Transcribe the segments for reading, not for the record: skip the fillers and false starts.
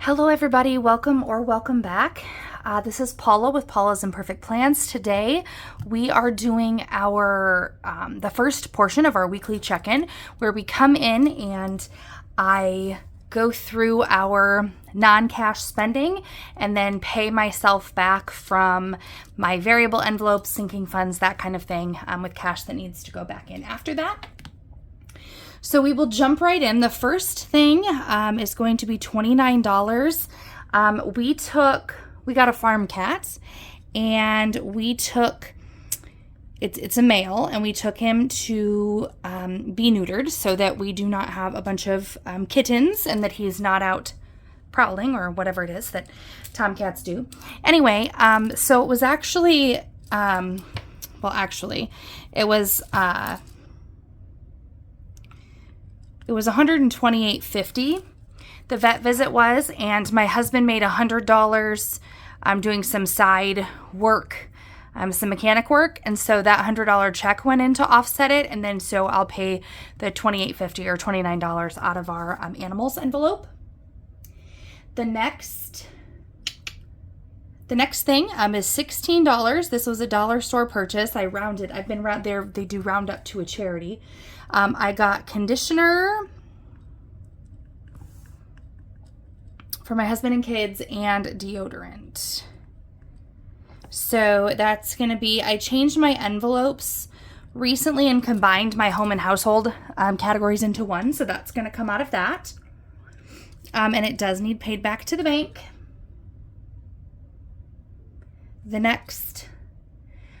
Hello everybody, welcome back. This is Paula with Paula's Imperfect Plans. Today we are doing our the first portion of our weekly check-in where we come in and I go through our non-cash spending and then pay myself back from my variable envelopes, sinking funds, that kind of thing, with cash that needs to go back in after that. So we will jump right in. The first thing is going to be $29. We got a farm cat, and we took, it's a male, and we took him to be neutered so that we do not have a bunch of kittens and that he's not out prowling or whatever it is that tomcats do. Anyway, so it was actually, it was $128.50. The vet visit was, and my husband made $100 doing some side work, some mechanic work, and so that $100 check went in to offset it, and then so I'll pay the $28.50 or $29 out of our animals envelope. The next thing is $16. This was a dollar store purchase. I rounded. I've been round there. They do round up to a charity. I got conditioner for my husband and kids and deodorant. So that's going to be, I changed my envelopes recently and combined my home and household categories into one. So that's going to come out of that. And it does need paid back to the bank. The next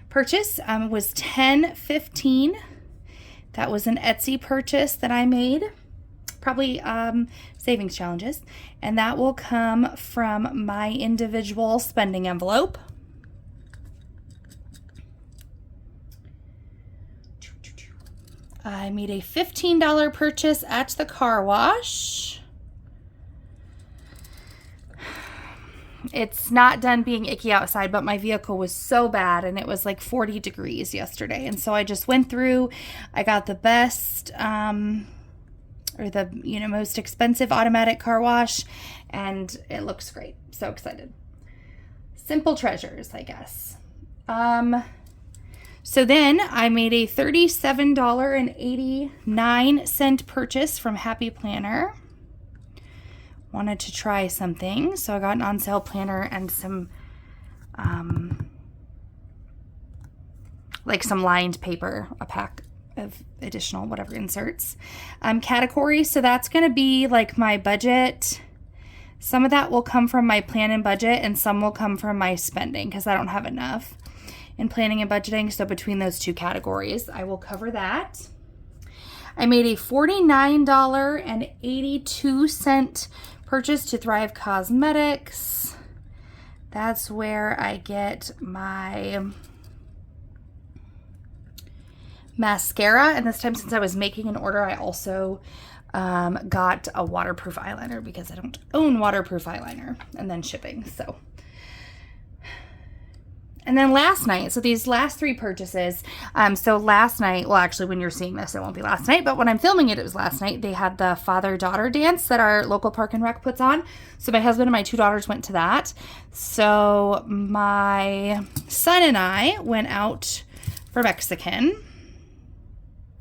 purchase was $10.15. That was an Etsy purchase that I made, probably savings challenges, and that will come from my individual spending envelope. I made a $15 purchase at the car wash. It's not done being icky outside, but my vehicle was so bad and it was like 40 degrees yesterday. And so I just went through, I got the best, or the, most expensive automatic car wash, and it looks great. So excited. Simple treasures, I guess. So then I made a $37.89 purchase from Happy Planner. Wanted to try something, so I got an on sale planner and some some lined paper, a pack of additional whatever inserts. Category, so that's going to be like my budget. Some of that will come from my plan and budget, and some will come from my spending because I don't have enough in planning and budgeting. So between those two categories, I will cover that. I made a $49.82 purchase to Thrive Cosmetics. That's where I get my mascara, and this time, since I was making an order, I also got a waterproof eyeliner because I don't own waterproof eyeliner, and then shipping. And then last night, so these last three purchases, so last night, well, actually, when you're seeing this, it won't be last night, but when I'm filming it, it was last night. They had the father-daughter dance that our local park and rec puts on. So my husband and my two daughters went to that. So my son and I went out for Mexican.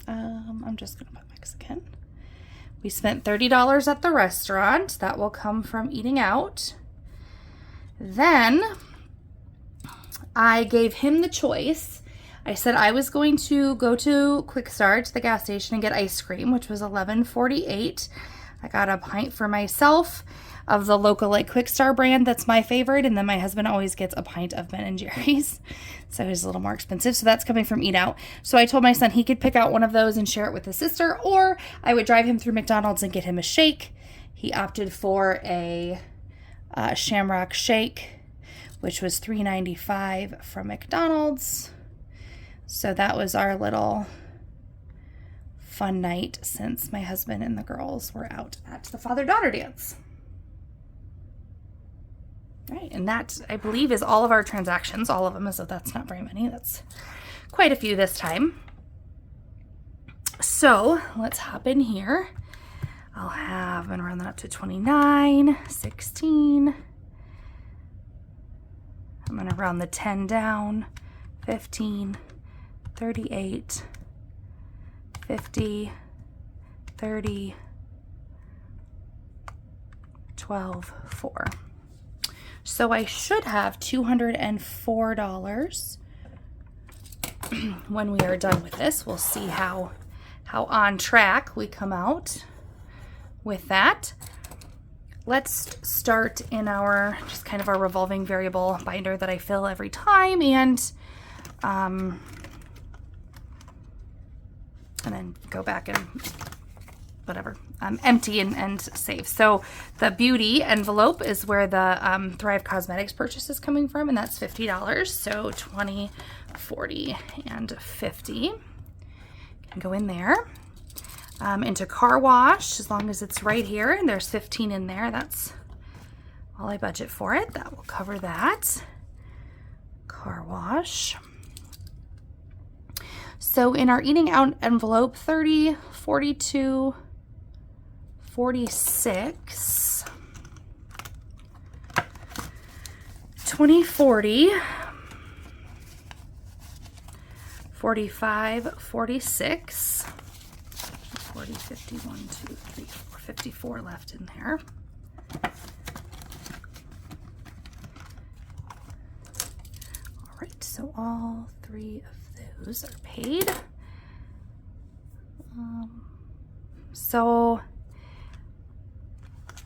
I'm just going to put Mexican. We spent $30 at the restaurant. That will come from eating out. Then I gave him the choice. I said I was going to go to Quick Start, the gas station, and get ice cream, which was $11.48. I got a pint for myself of the local Quick Start brand that's my favorite, and then my husband always gets a pint of Ben & Jerry's, so it's a little more expensive. So that's coming from Eat Out. So I told my son he could pick out one of those and share it with his sister, or I would drive him through McDonald's and get him a shake. He opted for a Shamrock Shake, which was $3.95 from McDonald's. So that was our little fun night since my husband and the girls were out at the father-daughter dance. Right, and that, I believe, is all of our transactions, all of them, so that's not very many. That's quite a few this time. So let's hop in here. I'm gonna round that up to 29, 16. I'm gonna round the 10 down, 15, 38, 50, 30, 12, 4. So I should have $204 when we are done with this. We'll see how on track we come out with that. Let's start in our just kind of our revolving variable binder that I fill every time, and then go back and whatever, empty and save. So the beauty envelope is where the Thrive Cosmetics purchase is coming from, and that's $50. So 20, 40, and 50 can go in there. Into car wash, as long as it's right here, and there's 15 in there, that's all I budget for it. That will cover that. Car wash. So in our eating out envelope, 30, 42, 46, 20, 40, 45, 46, 40, 50, 1, 2, 3, 4, 54 left in there. All right, so all 3 of those are paid. So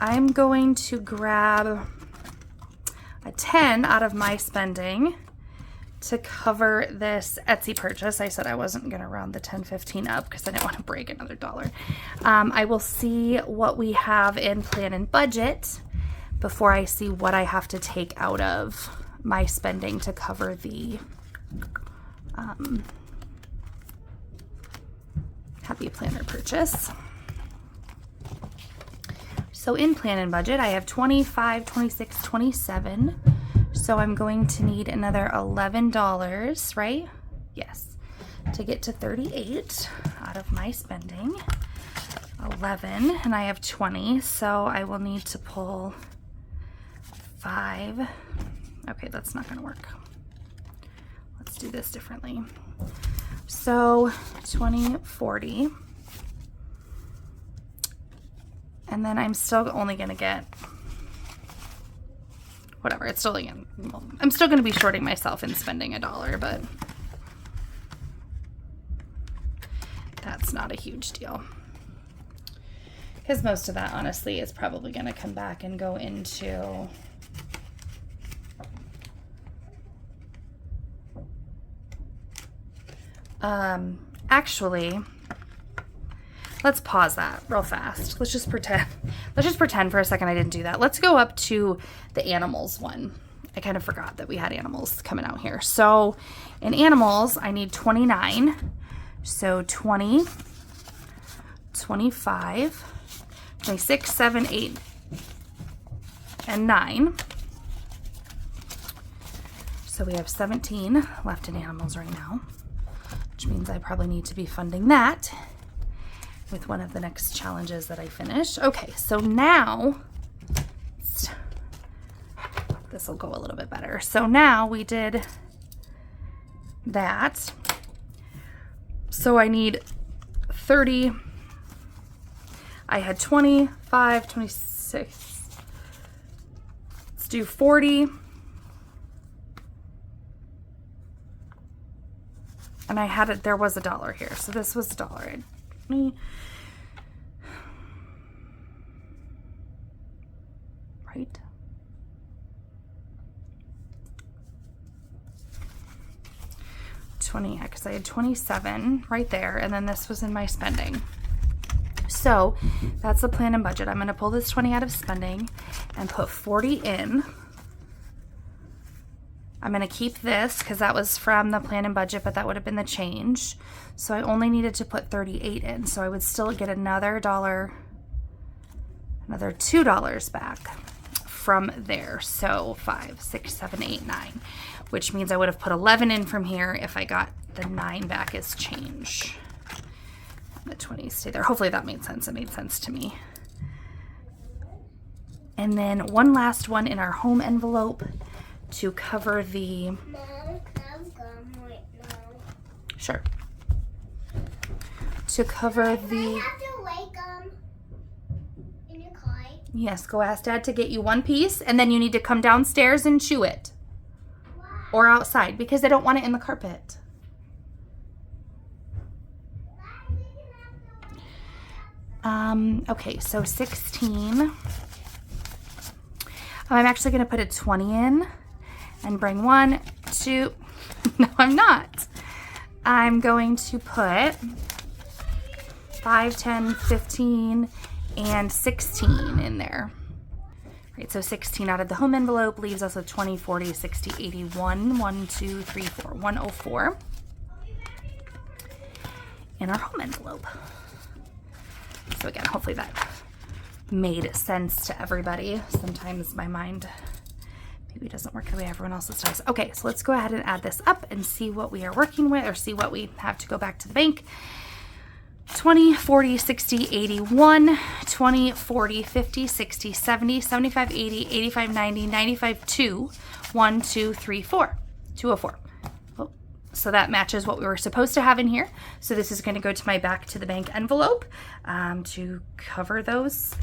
I'm going to grab a 10 out of my spending to cover this Etsy purchase. I said I wasn't going to round the 10, 15 up because I didn't want to break another dollar. I will see what we have in plan and budget before I see what I have to take out of my spending to cover the Happy Planner purchase. So in plan and budget, I have 25, 26, 27. So I'm going to need another $11, right? Yes, to get to 38 out of my spending. 11, and I have 20, so I will need to pull 5. Okay, that's not gonna work. Let's do this differently. So 20, 40. And then I'm still only gonna get whatever, it's still again, well, I'm still going to be shorting myself in spending $1, but that's not a huge deal. Because most of that, honestly, is probably going to come back and go into actually, let's pause that real fast. Let's just pretend for a second I didn't do that. Let's go up to the animals one. I kind of forgot that we had animals coming out here. So in animals, I need 29. So 20, 25, 26, 7, 8, and 9. So we have 17 left in animals right now, which means I probably need to be funding that with one of the next challenges that I finish. Okay, so now this will go a little bit better. So now we did that. So I need 30. I had 25, 26. Let's do 40. And I had it, there was $1 here. So this was $1. Right? Because I had 27 right there, and then this was in my spending. So that's the plan and budget. I'm going to pull this 20 out of spending and put 40 in. I'm going to keep this because that was from the plan and budget, but that would have been the change. So I only needed to put 38 in. So I would still get another $1, another $2 back from there. So 5, 6, 7, 8, 9, which means I would have put 11 in from here if I got the 9 back as change. And the 20 stay there. Hopefully that made sense. It made sense to me. And then one last one in our home envelope to cover the... Mom, have gum right now. Sure. To cover the... I have to wake gum in your car. Yes, go ask Dad to get you one piece, and then you need to come downstairs and chew it. Why? Or outside, because I don't want it in the carpet. Okay, so 16. I'm actually going to put a 20 in and bring 1, 2. No, I'm not. I'm going to put 5, 10, 15, and 16 in there. Right, so 16 out of the home envelope leaves us with 20, 40, 60, 81, 1, 2, 3, 4, 104 in our home envelope. So again, hopefully that made sense to everybody. Sometimes my mind maybe doesn't work the way everyone else's does. Okay, so let's go ahead and add this up and see what we are working with, or see what we have to go back to the bank. 20, 40, 60, 81, 20, 40, 50, 60, 70, 75, 80, 85, 90, 95, 2, 1, 2, 3, 4, 204. Oh, so that matches what we were supposed to have in here. So this is going to go to my back to the bank envelope to cover those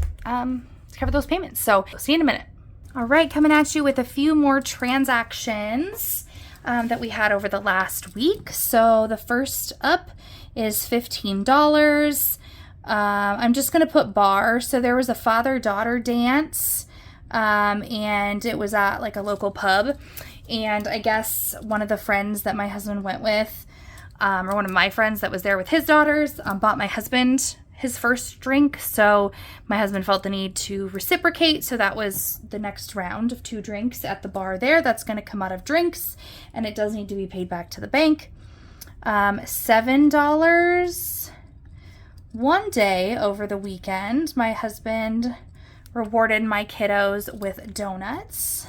payments. So see you in a minute. All right, coming at you with a few more transactions that we had over the last week. So the first up is $15. I'm just going to put bar. So there was a father-daughter dance, and it was at like a local pub. And I guess one of the friends that my husband went with, or one of my friends that was there with his daughters, bought my husband his first drink. So my husband felt the need to reciprocate. So that was the next round of 2 drinks at the bar there. That's going to come out of drinks, and it does need to be paid back to the bank. $7. One day over the weekend, my husband rewarded my kiddos with donuts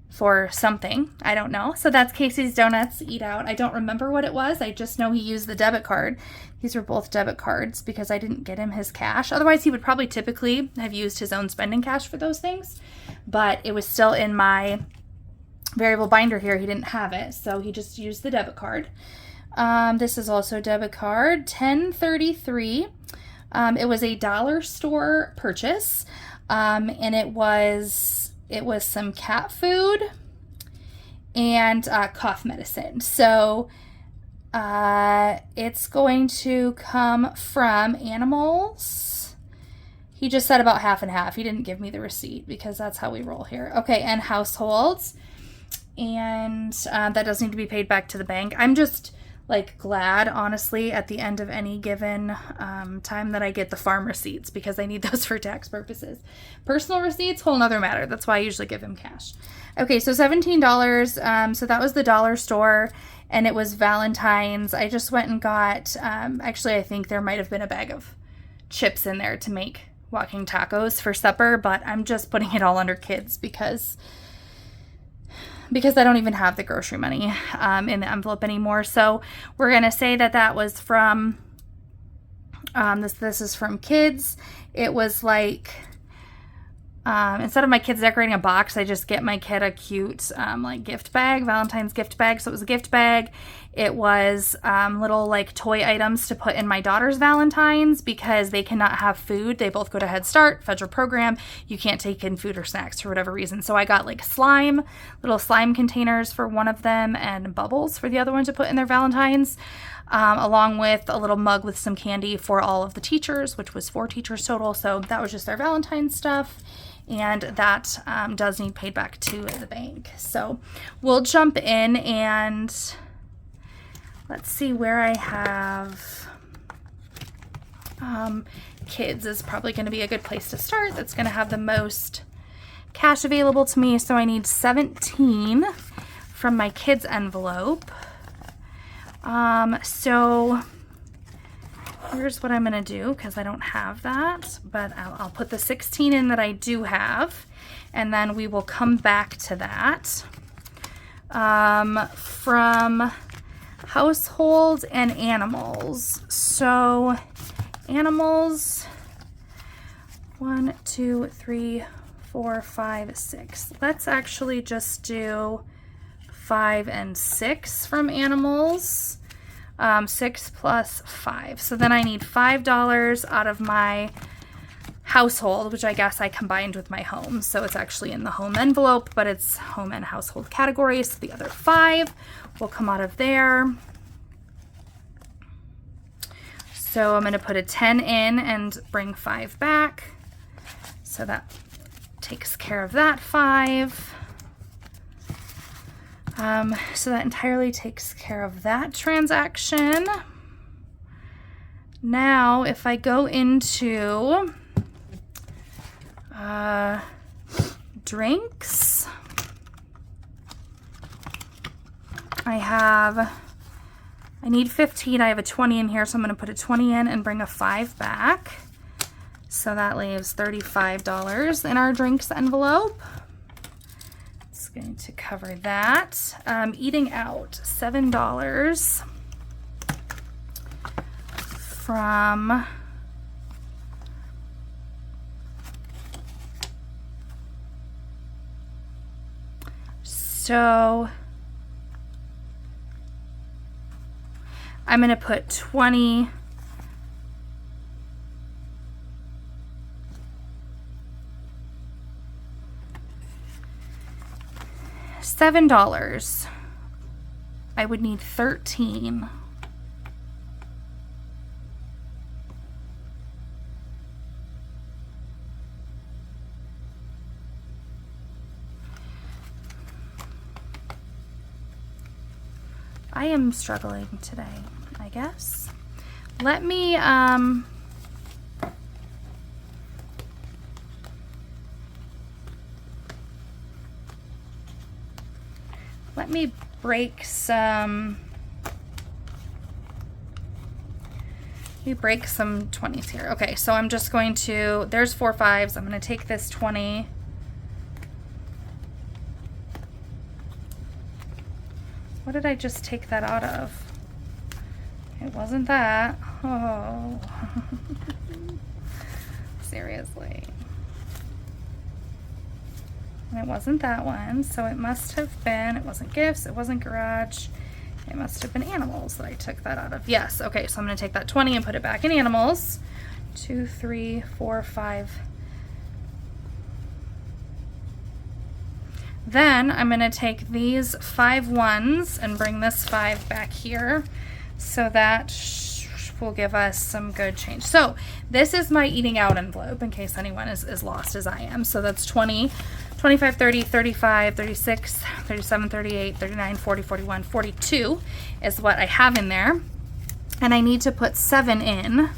for something. I don't know. So that's Casey's Donuts Eat Out. I don't remember what it was. I just know he used the debit card. These were both debit cards because I didn't get him his cash. Otherwise, he would probably typically have used his own spending cash for those things. But it was still in my variable binder here. He didn't have it, so he just used the debit card. This is also a debit card, $10.33. It was a dollar store purchase, and it was some cat food and cough medicine. So it's going to come from animals. He just said about half and half. He didn't give me the receipt because that's how we roll here. Okay, and households. And that does need to be paid back to the bank. I'm just like glad, honestly, at the end of any given time that I get the farm receipts, because I need those for tax purposes. Personal receipts, whole nother matter. That's why I usually give him cash. Okay, so $17. So that was the dollar store, and it was Valentine's. I just went and got, actually, I think there might have been a bag of chips in there to make walking tacos for supper, but I'm just putting it all under kids because I don't even have the grocery money in the envelope anymore. So we're going to say that that was from, this is from kids. It was like, instead of my kids decorating a box, I just get my kid a cute like gift bag, Valentine's gift bag. So it was a gift bag. It was little like toy items to put in my daughter's Valentine's because they cannot have food. They both go to Head Start, federal program. You can't take in food or snacks for whatever reason. So I got like little slime containers for one of them and bubbles for the other one to put in their Valentine's, along with a little mug with some candy for all of the teachers, which was 4 teachers total. So that was just their Valentine's stuff. And that does need paid back to the bank. So we'll jump in and let's see where I have kids is probably going to be a good place to start. That's going to have the most cash available to me. So I need 17 from my kids envelope. So here's what I'm going to do, because I don't have that, but I'll put the 16 in that I do have, and then we will come back to that. From household and animals. So animals, 1, 2, 3, 4, 5, 6. Let's actually just do 5 and 6 from animals. 6 plus 5. So then I need $5 out of my household, which I guess I combined with my home. So it's actually in the home envelope, but it's home and household categories. So the other 5 will come out of there. So I'm going to put a 10 in and bring 5 back. So that takes care of that 5. So that entirely takes care of that transaction. Now, if I go into drinks, I need 15. I have a 20 in here, so I'm going to put a 20 in and bring a 5 back. So that leaves $35 in our drinks envelope. It's going to cover that. Eating out, $7 from so I'm going to put 20 $7. I would need 13. I am struggling today, I guess. Let me break some 20s here. Okay, so I'm just going to, there's 4 5s. I'm going to take this 20. What did I just take that out of? It wasn't that. Oh. Seriously. And it wasn't that one, so it must have been, it wasn't gifts, it wasn't garage, it must have been animals that I took that out of. Yes, okay, so I'm going to take that 20 and put it back in animals. 2, 3, 4, 5. Then I'm going to take these 5 1s and bring this 5 back here. So that will give us some good change. So this is my eating out envelope in case anyone is lost as I am. So that's 20, 25, 30, 35, 36, 37, 38, 39, 40, 41, 42 is what I have in there. And I need to put 7 in.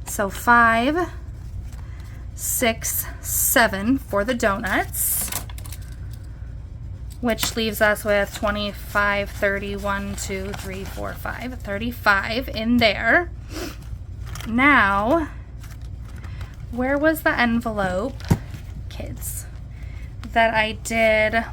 So 5, 6, 7 for the donuts, which leaves us with 25, 30, 1, 2, 3, 4, 5, 35 in there. Now, where was the envelope, kids, that I did?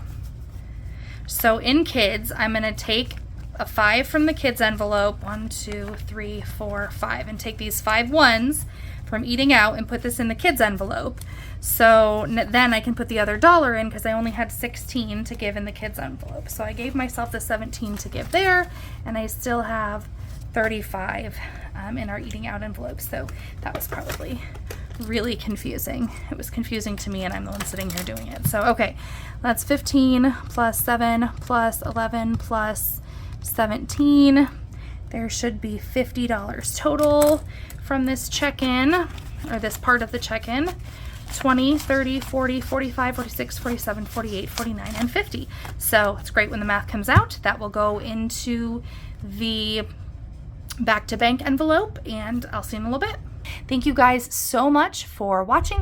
So in kids, I'm going to take a 5 from the kids envelope, 1, 2, 3, 4, 5, and take these 5 1s from eating out and put this in the kids envelope. So then I can put the other $1 in because I only had 16 to give in the kids envelope. So I gave myself the 17 to give there, and I still have 35 in our eating out envelope. So that was probably really confusing. It was confusing to me, and I'm the one sitting here doing it. So okay, that's 15 plus 7 plus 11 plus 17. There should be $50 total from this check-in, or this part of the check-in. 20, 30, 40, 45, 46, 47, 48, 49, and 50. So it's great when the math comes out. That will go into the back to bank envelope, and I'll see you in a little bit. Thank you guys so much for watching.